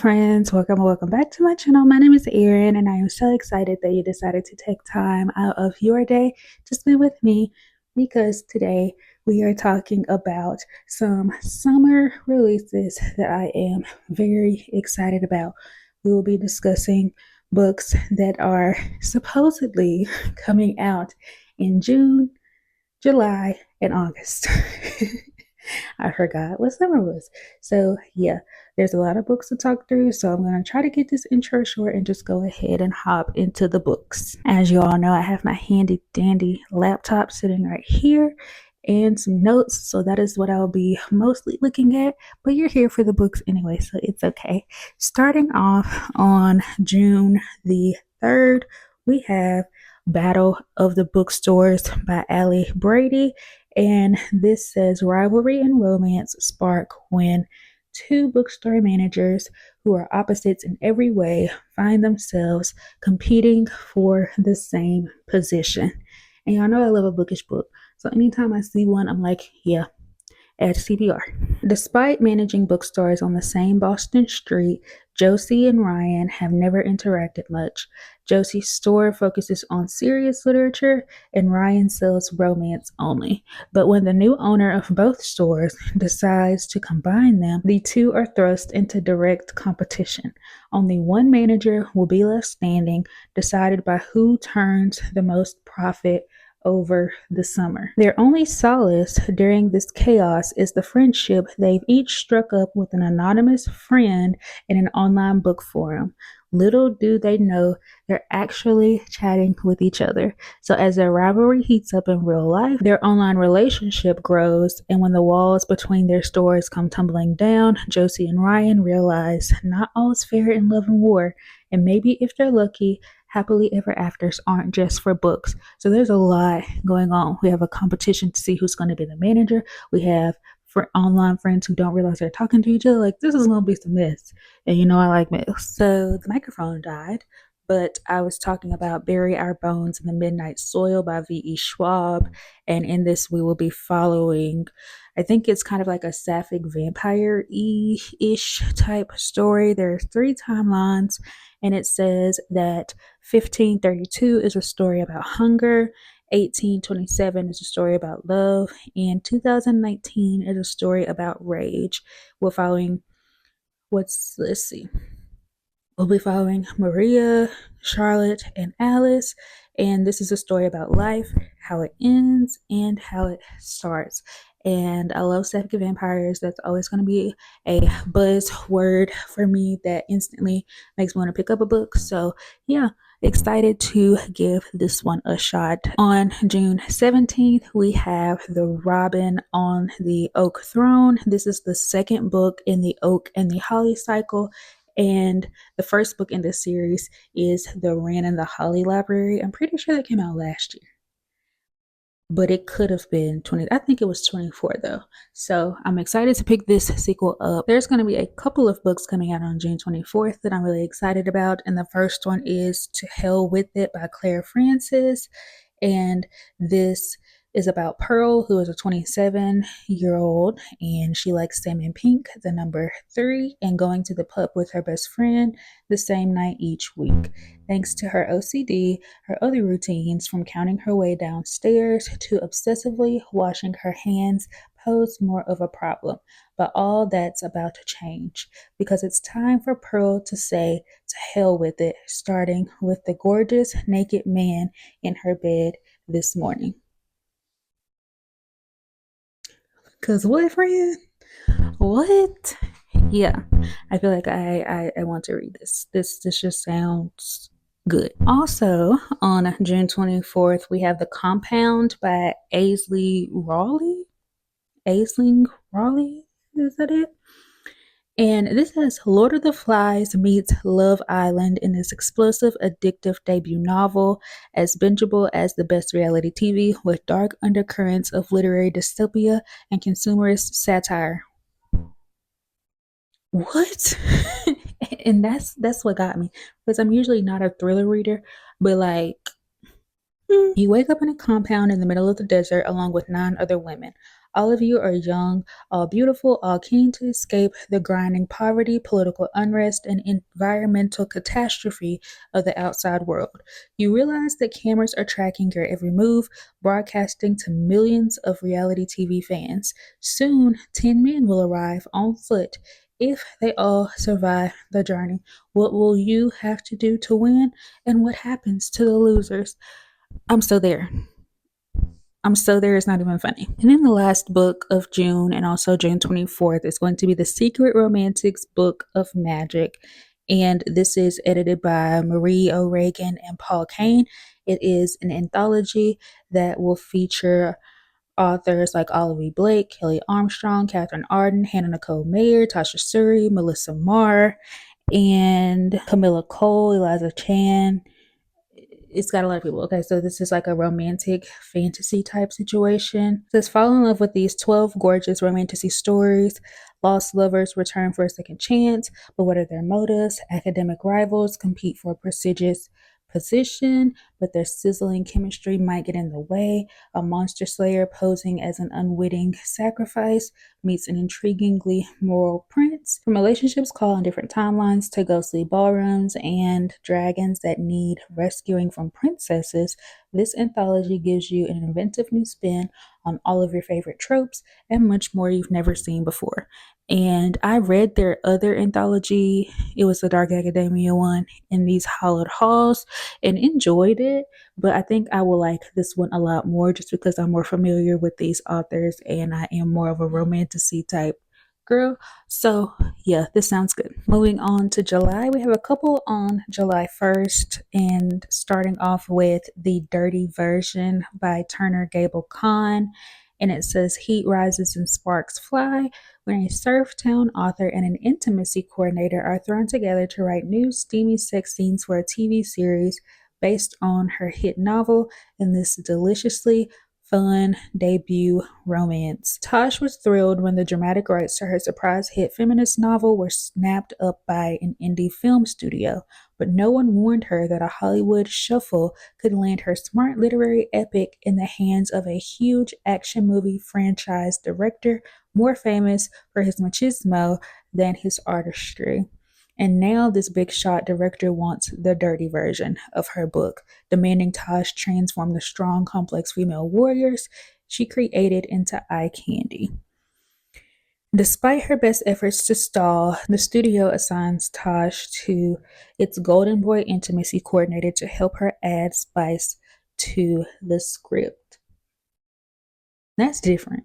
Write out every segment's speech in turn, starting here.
friends. Welcome back to my channel. My name is Erin, and I am so excited that you decided to take time out of your day to spend with me because today we are talking about some summer releases that I am very excited about. We will be discussing books that are supposedly coming out in June, July, and August. I forgot what summer was. So, yeah, there's a lot of books to talk through. So, I'm going to try to get this intro short and just go ahead and hop into the books. As you all know, I have my handy dandy laptop sitting right here and some notes. So, that is what I'll be mostly looking at. But you're here for the books anyway, so it's okay. Starting off on June the 3rd, we have Battle of the Bookstores by Allie Brady. And this says rivalry and romance spark when two bookstore managers who are opposites in every way find themselves competing for the same position. And y'all know I love a bookish book. So anytime I see one, I'm like, yeah, at CBR. Despite managing bookstores on the same Boston street, Josie and Ryan have never interacted much. Josie's store focuses on serious literature, and Ryan sells romance only. But when the new owner of both stores decides to combine them, the two are thrust into direct competition. Only one manager will be left standing, decided by who turns the most profit over the summer. Their only solace during this chaos is the friendship they've each struck up with an anonymous friend in an online book forum. Little do they know they're actually chatting with each other. So as their rivalry heats up in real life, their online relationship grows, and when the walls between their stores come tumbling down, Josie and Ryan realize not all is fair in love and war, and maybe if they're lucky, happily ever afters aren't just for books. So there's a lot going on. We have a competition to see who's going to be the manager. We have for online friends who don't realize they're talking to each other. Like, this is going to be some mess. And you know I like mess. So the microphone died, but I was talking about Bury Our Bones in the Midnight Soil by V.E. Schwab. And in this, we will be following, I think it's kind of like a sapphic vampire-ish type story. There's 3 timelines, and it says that 1532 is a story about hunger, 1827 is a story about love, and 2019 is a story about rage. We're following let's see. We'll be following Maria, Charlotte, and Alice, and this is a story about life, how it ends, and how it starts. And I love sapphic vampires. That's always going to be a buzzword for me that instantly makes me want to pick up a book. So, yeah, excited to give this one a shot. On June 17th, we have The Robin on the Oak Throne. This is the second book in the Oak and the Holly cycle. And the first book in this series is The Wren and the Holly Library. I'm pretty sure that came out last year, but it could have been 20. I think it was 24 though. So I'm excited to pick this sequel up. There's going to be a couple of books coming out on June 24th that I'm really excited about. And the first one is To Hell With It by Claire Francis. And this is about Pearl, who is a 27-year-old, and she likes salmon pink, the number 3, and going to the pub with her best friend the same night each week. Thanks to her OCD, her other routines, from counting her way downstairs to obsessively washing her hands, pose more of a problem. But all that's about to change, because it's time for Pearl to say to hell with it, starting with the gorgeous naked man in her bed this morning. Cause what, friend? What? Yeah, I feel like I want to read this. This just sounds good. Also, on June 24th, we have The Compound by Aisley Rawley. Aisling Rawley, is that it? And this says Lord of the Flies meets Love Island in this explosive, addictive debut novel, as bingeable as the best reality TV, with dark undercurrents of literary dystopia and consumerist satire. What? And that's what got me, because I'm usually not a thriller reader, but like You wake up in a compound in the middle of the desert along with 9 other women. All of you are young, all beautiful, all keen to escape the grinding poverty, political unrest, and environmental catastrophe of the outside world. You realize that cameras are tracking your every move, broadcasting to millions of reality TV fans. Soon, 10 men will arrive on foot. If they all survive the journey, what will you have to do to win? And what happens to the losers? I'm still there. I'm still there. It's not even funny. And in the last book of June, and also June 24th, is going to be The Secret Romantics Book of Magic. And this is edited by Marie O'Regan and Paul Kane. It is an anthology that will feature authors like Olivia Blake, Kelly Armstrong, Catherine Arden, Hannah Nicole Mayer, Tasha Suri, Melissa Marr, and Camilla Cole, Eliza Chan. It's got a lot of people. Okay, so this is like a romantic fantasy type situation. It says fall in love with these 12 gorgeous romantic stories. Lost lovers return for a second chance, but what are their motives? Academic rivals compete for a prestigious position, but their sizzling chemistry might get in the way. A monster slayer posing as an unwitting sacrifice meets an intriguingly moral prince. From relationships caught on different timelines to ghostly ballrooms and dragons that need rescuing from princesses, this anthology gives you an inventive new spin on all of your favorite tropes and much more you've never seen before. And I read their other anthology, it was the Dark Academia one, in these hollowed halls, and enjoyed it. But I think I will like this one a lot more just because I'm more familiar with these authors and I am more of a romantasy type girl. So, yeah, this sounds good. Moving on to July, we have a couple on July 1st, and starting off with The Dirty Version by Turner Gable Khan. And it says, Heat rises and sparks fly when a surf town author and an intimacy coordinator are thrown together to write new steamy sex scenes for a TV series based on her hit novel in this deliciously fun debut romance. Tosh was thrilled when the dramatic rights to her surprise hit feminist novel were snapped up by an indie film studio, but no one warned her that a Hollywood shuffle could land her smart literary epic in the hands of a huge action movie franchise director more famous for his machismo than his artistry. And now this big shot director wants the dirty version of her book, demanding Tosh transform the strong, complex female warriors she created into eye candy. Despite her best efforts to stall, the studio assigns Tosh to its Golden Boy intimacy coordinator to help her add spice to the script. That's different.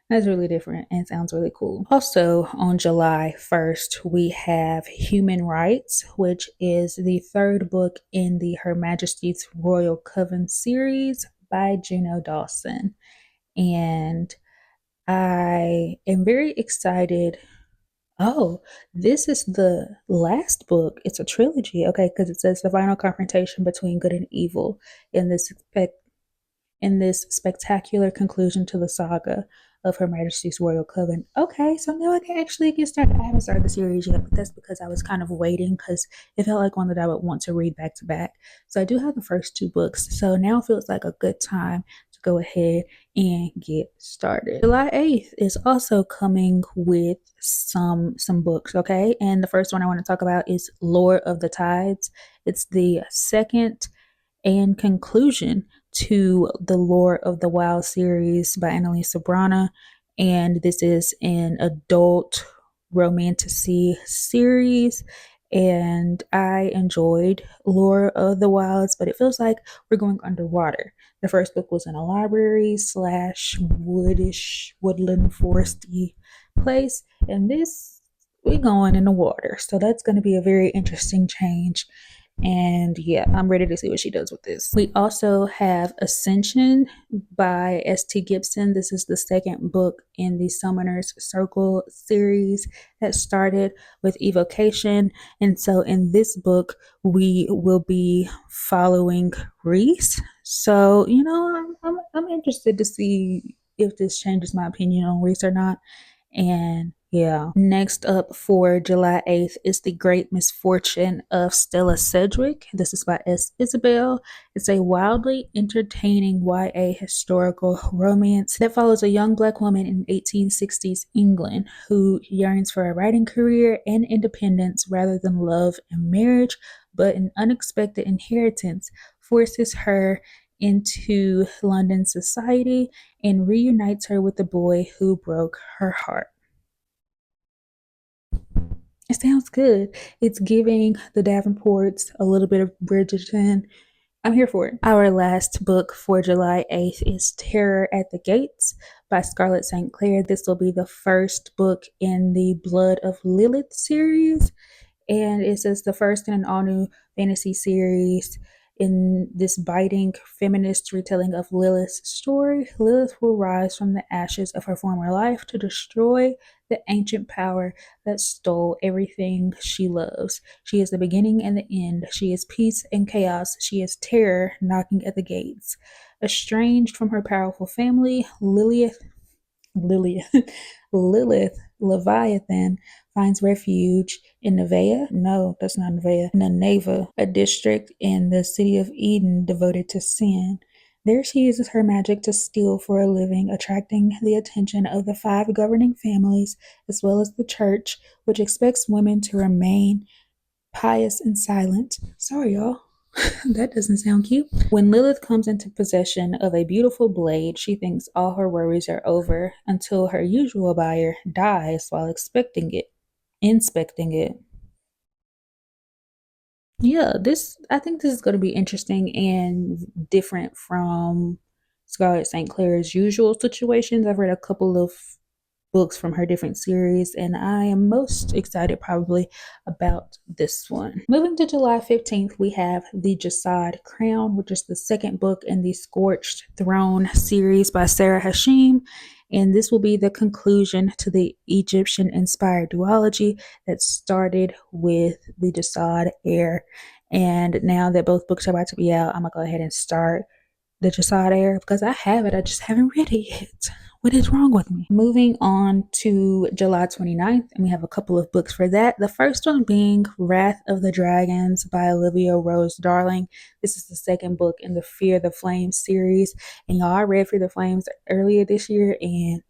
That's really different and sounds really cool. Also, on July 1st, we have Human Rights, which is the third book in the Her Majesty's Royal Coven series by Juno Dawson. And I am very excited. Oh, this is the last book. It's a trilogy, okay, because it says the final confrontation between good and evil in this spectacular conclusion to the saga of Her Majesty's Royal Coven. Okay, so now I can actually get started. I haven't started the series yet, but that's because I was kind of waiting because it felt like one that I would want to read back to back. So I do have the first 2 books. So now feels like a good time to go ahead and get started. July 8th is also coming with some books, okay? And the first one I want to talk about is Lore of the Tides. It's the second and conclusion to the Lore of the Wild series by Annalisa Brana. And this is an adult romantasy series. And I enjoyed Lore of the Wilds, but it feels like we're going underwater. The first book was in a library slash woodish, woodland, foresty place. And this, we're going in the water. So that's going to be a very interesting change. And yeah, I'm ready to see what she does with this. We also have Ascension by S.T. Gibson. This is the second book in the Summoner's Circle series that started with Evocation. And so in this book, we will be following Reese. So, I'm interested to see if this changes my opinion on Reese or not. And Yeah. Next up for July 8th is The Great Misfortune of Stella Sedgwick. This is by S. Isabel. It's a wildly entertaining YA historical romance that follows a young black woman in 1860s England who yearns for a writing career and independence rather than love and marriage, but an unexpected inheritance forces her into London society and reunites her with the boy who broke her heart. It sounds good. It's giving the Davenports a little bit of Bridgerton. I'm here for it. Our last book for July 8th is Terror at the Gates by Scarlett St. Clair. This will be the first book in the Blood of Lilith series, and it says the first in an all new fantasy series. In this biting feminist retelling of Lilith's story, Lilith will rise from the ashes of her former life to destroy the ancient power that stole everything she loves. She is the beginning and the end. She is peace and chaos. She is terror knocking at the gates. Estranged from her powerful family, Lilith, Lilith Leviathan finds refuge in Nevaeh. No, that's not Nevaeh. Nineveh, a district in the city of Eden devoted to sin. There she uses her magic to steal for a living, attracting the attention of the five governing families as well as the church, which expects women to remain pious and silent. Sorry, y'all. That doesn't sound cute. When Lilith comes into possession of a beautiful blade, she thinks all her worries are over until her usual buyer dies while inspecting it. Yeah, I think this is going to be interesting and different from Scarlett St. Clair's usual situations. I've read a couple of books from her different series, and I am most excited probably about this one. Moving to July 15th, we have The Jasad Crown, which is the second book in the Scorched Throne series by Sarah Hashim. And this will be the conclusion to the Egyptian inspired duology that started with The Jasad Heir. And now that both books are about to be out, I'm gonna go ahead and start The Jasad Heir because I have it, I just haven't read it yet. What is wrong with me? Moving on to July 29th, and we have a couple of books for that. The first one being Wrath of the Dragons by Olivia Rose Darling. This is the second book in the Fear the Flames series. And y'all, I read Fear the Flames earlier this year and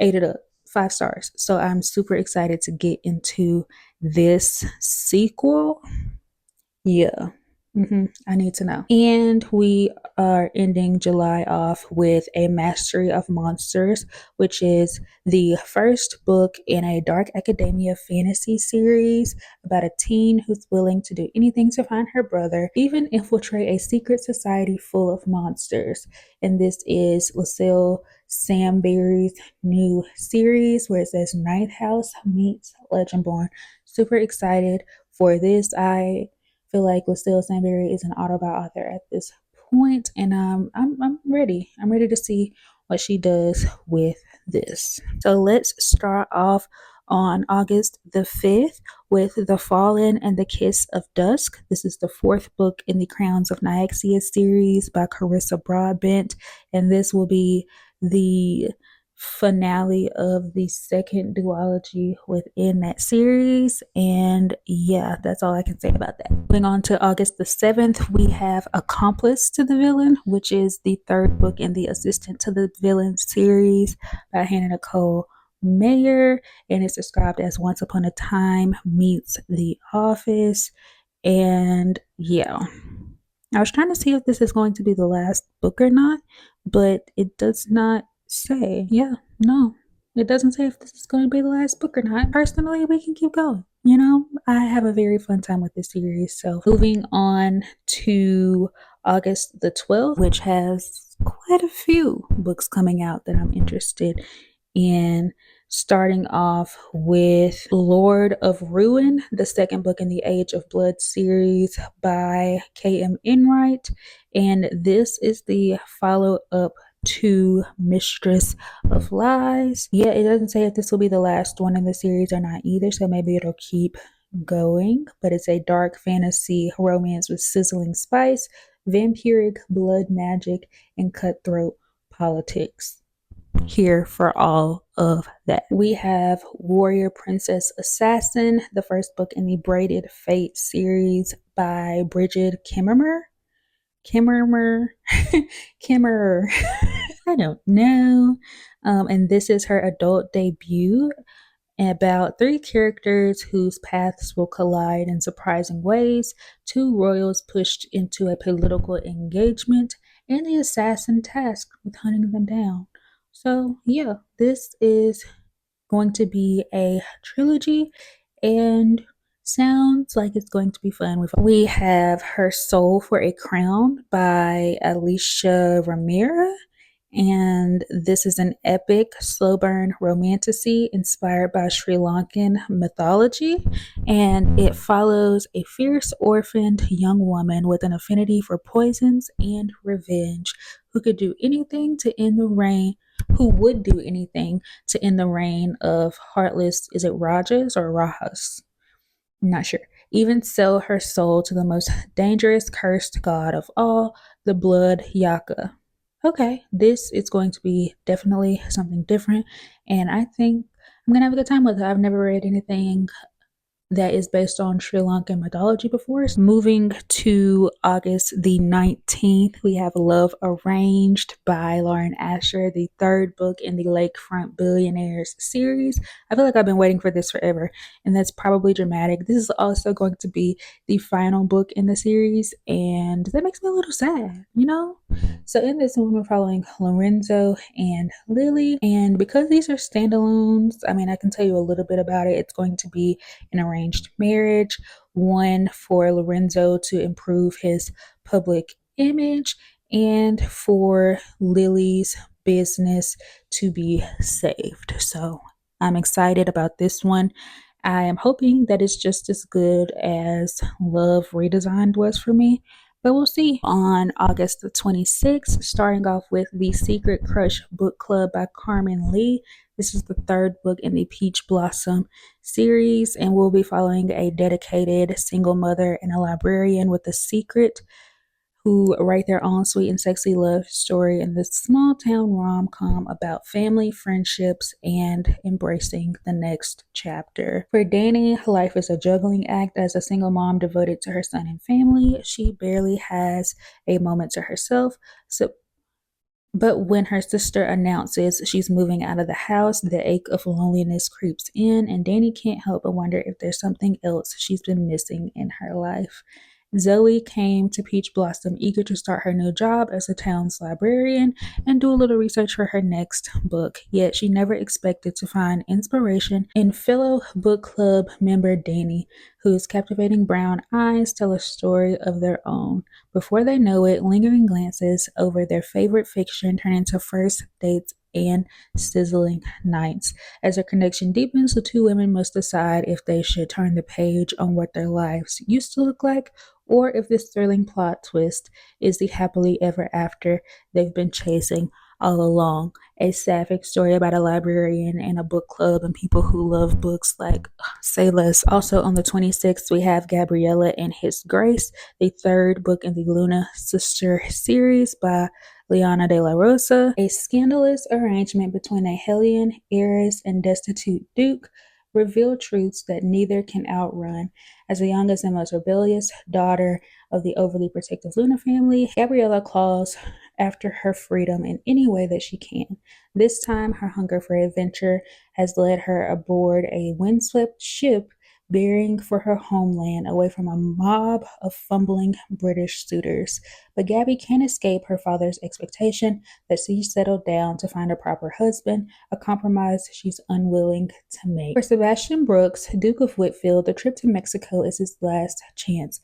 ate it up. 5 stars. So I'm super excited to get into this sequel. Yeah. I need to know. And we are ending July off with A Mastery of Monsters, which is the first book in a dark academia fantasy series about a teen who's willing to do anything to find her brother, even infiltrate a secret society full of monsters. And this is Lucille Samberry's new series where it says Ninth House meets Legendborn. Super excited for this. I feel like Lucille Samberry is an autobiography author at this point, and I'm ready. I'm ready to see what she does with this. So let's start off on August the 5th with The Fallen and the Kiss of Dusk. This is the fourth book in the Crowns of Nyaxia series by Carissa Broadbent, and this will be the finale of the second duology within that series. And yeah, that's all I can say about that. Moving on to August the 7th, we have Accomplice to the Villain, which is the third book in the Assistant to the Villain series by Hannah Nicole Mayer, and it's described as Once Upon a Time meets The Office. And yeah, I was trying to see if this is going to be the last book or not, but it does not say. Yeah, no, it doesn't say if this is going to be the last book or not. Personally, we can keep going. You know, I have a very fun time with this series. So, moving on to August the 12th, which has quite a few books coming out that I'm interested in, starting off with Lord of Ruin, the second book in the Age of Blood series by K.M. Enright. And this is the follow up to Mistress of Lies. Yeah, it doesn't say if this will be the last one in the series or not either, so maybe it'll keep going. But it's a dark fantasy romance with sizzling spice, vampiric blood magic, and cutthroat politics. here for all of that. We have Warrior Princess Assassin, the first book in the Braided Fate series by Bridget Kimmerer. Kimmerer, Kimmerer. I don't know. And this is her adult debut about three characters whose paths will collide in surprising ways, two royals pushed into a political engagement, and the assassin tasked with hunting them down. So, yeah, this is going to be a trilogy and sounds like it's going to be fun. We have Her Soul for a Crown by Alicia Ramirez, and this is an epic slow burn romantasy inspired by Sri Lankan mythology, and it follows a fierce orphaned young woman with an affinity for poisons and revenge who could do anything to end the reign who would do anything to end the reign of heartless, is it Rajas or Rajas? I'm not sure. Even sell her soul to the most dangerous cursed god of all, the blood Yaka. Okay, this is going to be definitely something different, and I think I'm gonna have a good time with it. I've never read anything that is based on Sri Lankan mythology before. So moving to August the 19th, we have Love Arranged by Lauren Asher, the third book in the Lakefront Billionaires series. I feel like I've been waiting for this forever, and that's probably dramatic. This is also going to be the final book in the series, and that makes me a little sad, you know? So in this one, we're following Lorenzo and Lily, and because these are standalones, I mean, I can tell you a little bit about it. It's going to be an arranged marriage, one for Lorenzo to improve his public image, and for Lily's business to be saved. So I'm excited about this one. I am hoping that it's just as good as Love Redesigned was for me, but we'll see. On August the 26th, starting off with The Secret Crush Book Club by Carmen Lee. This is the third book in the Peach Blossom series, and we'll be following a dedicated single mother and a librarian with a secret who write their own sweet and sexy love story in this small town rom com about family, friendships, and embracing the next chapter. For Danny, life is a juggling act as a single mom devoted to her son and family. She barely has a moment to herself. But when her sister announces she's moving out of the house, the ache of loneliness creeps in, and Danny can't help but wonder if there's something else she's been missing in her life. Zoe came to Peach Blossom eager to start her new job as the town's librarian and do a little research for her next book, yet she never expected to find inspiration in fellow book club member Danny, whose captivating brown eyes tell a story of their own. Before they know it, lingering glances over their favorite fiction turn into first dates and sizzling nights. As their connection deepens, the two women must decide if they should turn the page on what their lives used to look like, or if this thrilling plot twist is the happily ever after they've been chasing all along. A sapphic story about a librarian and a book club and people who love books like say less. Also on the 26th, we have Gabriella and His Grace, the third book in the Luna Sister series by Liana de la Rosa. A scandalous arrangement between a hellion heiress and destitute duke reveal truths that neither can outrun. As the youngest and most rebellious daughter of the overly protective Luna family, Gabriella claws after her freedom in any way that she can. This time, her hunger for adventure has led her aboard a windswept ship bearing for her homeland away from a mob of fumbling British suitors. But Gabby can't escape her father's expectation that she settle down to find a proper husband, a compromise she's unwilling to make. For Sebastian Brooks, Duke of Whitfield, the trip to Mexico is his last chance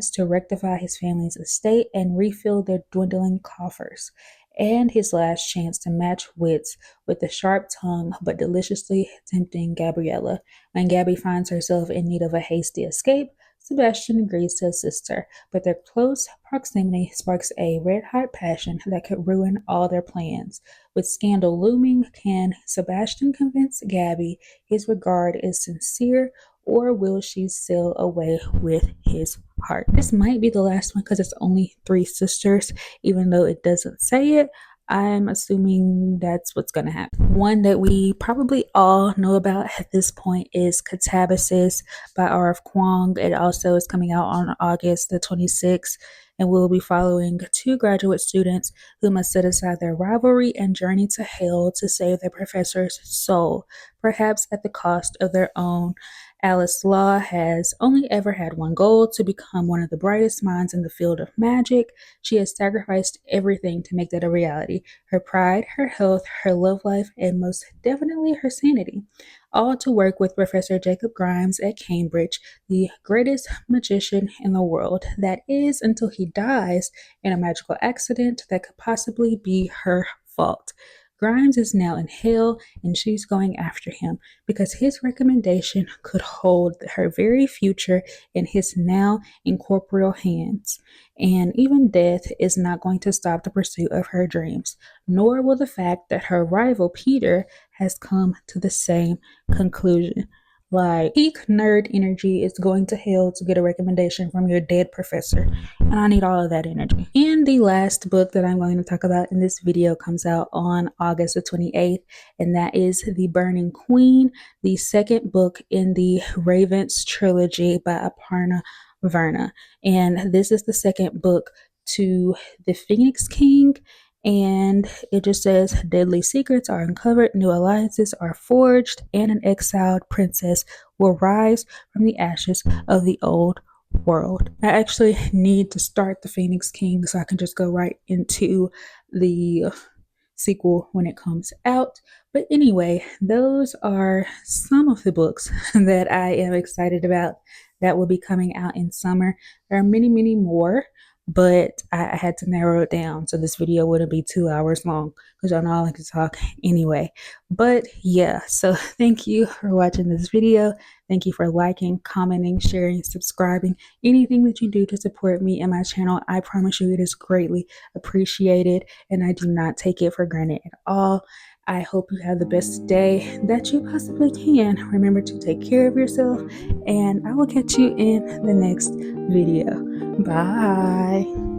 to rectify his family's estate and refill their dwindling coffers, and his last chance to match wits with the sharp tongue but deliciously tempting Gabriella. When Gabby finds herself in need of a hasty escape, Sebastian agrees to assist her, but their close proximity sparks a red-hot passion that could ruin all their plans. With scandal looming, can Sebastian convince Gabby his regard is sincere, or will she sail away with his heart? This might be the last one because it's only three sisters, even though it doesn't say it. I'm assuming that's what's going to happen. One that we probably all know about at this point is Catabasis by R.F. Kuang. It also is coming out on August the 26th, and we'll be following two graduate students who must set aside their rivalry and journey to hell to save their professor's soul, perhaps at the cost of their own. Alice Law has only ever had one goal: to become one of the brightest minds in the field of magic. She has sacrificed everything to make that a reality: her pride, her health, her love life, and most definitely her sanity. All to work with Professor Jacob Grimes at Cambridge, the greatest magician in the world. That is, until he dies in a magical accident that could possibly be her fault. Grimes is now in hell, and she's going after him because his recommendation could hold her very future in his now incorporeal hands. And even death is not going to stop the pursuit of her dreams, nor will the fact that her rival Peter has come to the same conclusion. Like, peak nerd energy is going to hell to get a recommendation from your dead professor. And I need all of that energy. And the last book that I'm going to talk about in this video comes out on August the 28th, and that is The Burning Queen, the second book in the Ravens trilogy by Aparna Verna. And this is the second book to the Phoenix King. And it just says deadly secrets are uncovered, new alliances are forged, and an exiled princess will rise from the ashes of the old world. I actually need to start the Phoenix King so I can just go right into the sequel when it comes out. But anyway, those are some of the books that I am excited about that will be coming out in summer. There are many, many more, but I had to narrow it down so this video wouldn't be 2 hours long because y'all know I like to talk anyway. But yeah, so thank you for watching this video. Thank you for liking, commenting, sharing, subscribing. Anything that you do to support me and my channel, I promise you it is greatly appreciated, and I do not take it for granted at all. I hope you have the best day that you possibly can. Remember to take care of yourself, and I will catch you in the next video. Bye.